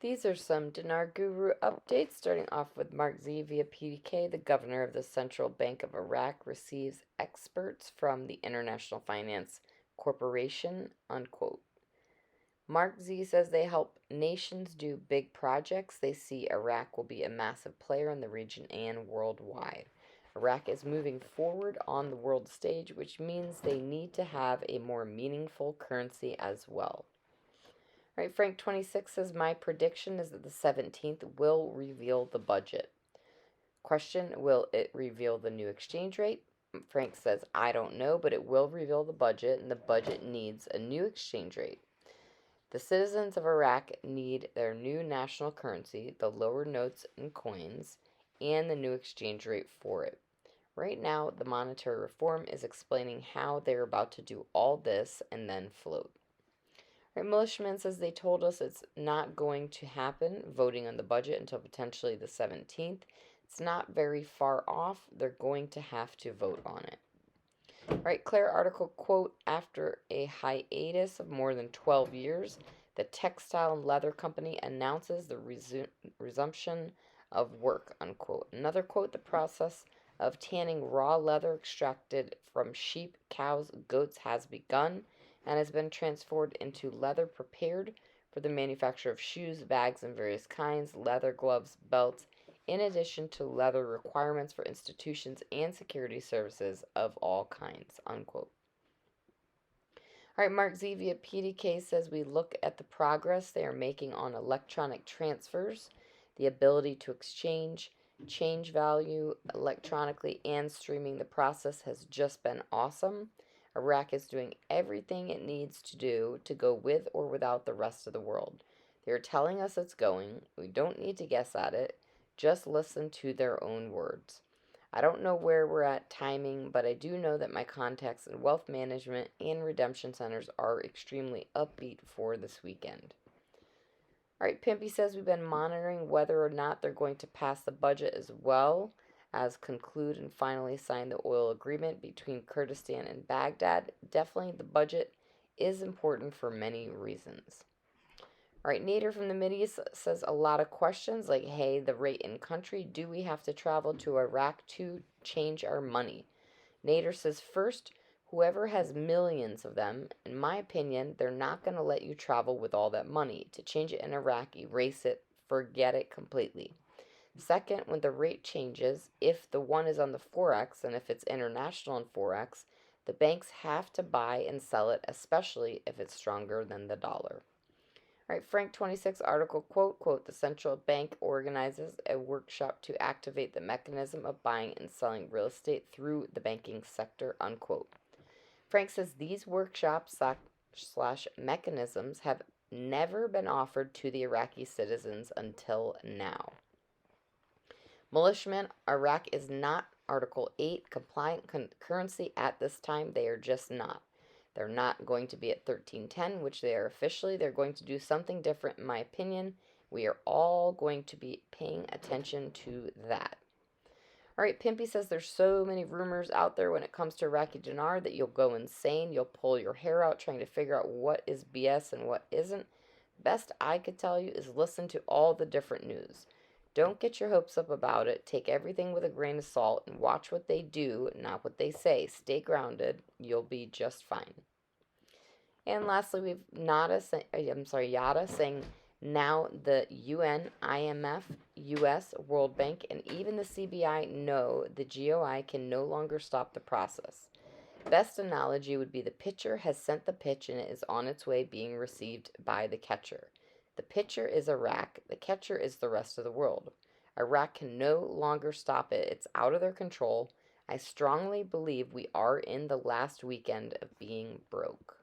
These are some Dinar Guru updates, starting off with Mark Z via PDK. The governor of the Central Bank of Iraq receives experts from the International Finance Corporation, unquote. Mark Z says they help nations do big projects. They see Iraq will be a massive player in the region and worldwide. Iraq is moving forward on the world stage, which means they need to have a more meaningful currency as well. All right, Frank 26 says, my prediction is that the 17th will reveal the budget. Question, will it reveal the new exchange rate? Frank says, I don't know, but it will reveal the budget, and the budget needs a new exchange rate. The citizens of Iraq need their new national currency, the lower notes and coins, and the new exchange rate for it. Right now, the monetary reform is explaining how they're about to do all this and then float. Right, Militiaman says they told us it's not going to happen, voting on the budget until potentially the 17th. It's not very far off. They're going to have to vote on it. Right, Claire article, quote, after a hiatus of more than 12 years, the textile and leather company announces the resumption of work, unquote. Another quote, the process of tanning raw leather extracted from sheep, cows, goats has begun and has been transformed into leather prepared for the manufacture of shoes, bags, and various kinds, leather gloves, belts, in addition to leather requirements for institutions and security services of all kinds, unquote. All right, Mark Z via PDK says we look at the progress they are making on electronic transfers, the ability to exchange, change value electronically, and streaming the process has just been awesome. Iraq is doing everything it needs to do to go with or without the rest of the world. They are telling us it's going. We don't need to guess at it. Just listen to their own words. I don't know where we're at timing, but I do know that my contacts in wealth management and redemption centers are extremely upbeat for this weekend. All right, Pimpy says we've been monitoring whether or not they're going to pass the budget as well as conclude and finally sign the oil agreement between Kurdistan and Baghdad. Definitely the budget is important for many reasons. All right, Nader from the Mideast says a lot of questions like, hey, the rate in country, do we have to travel to Iraq to change our money? Nader says, first, whoever has millions of them, in my opinion, they're not going to let you travel with all that money. To change it in Iraq, erase it, forget it completely. Second, when the rate changes, if the one is on the Forex and if it's international on Forex, the banks have to buy and sell it, especially if it's stronger than the dollar. All right, Frank 26 article, quote, the central bank organizes a workshop to activate the mechanism of buying and selling real estate through the banking sector, unquote. Frank says these workshops slash mechanisms have never been offered to the Iraqi citizens until now. Militiaman, Iraq is not Article 8 compliant currency at this time. They are just not. They're not going to be at 1310, which they are officially. They're going to do something different, in my opinion. We are all going to be paying attention to that. All right, Pimpy says there's so many rumors out there when it comes to Iraqi Dinar that you'll go insane. You'll pull your hair out trying to figure out what is BS and what isn't. Best I could tell you is listen to all the different news. Don't get your hopes up about it. Take everything with a grain of salt and watch what they do, not what they say. Stay grounded. You'll be just fine. And lastly, we've Yada saying now the UN, IMF, US, World Bank, and even the CBI know the GOI can no longer stop the process. Best analogy would be the pitcher has sent the pitch and it is on its way being received by the catcher. The pitcher is Iraq, the catcher is the rest of the world. Iraq can no longer stop it, it's out of their control. I strongly believe we are in the last weekend of being broke.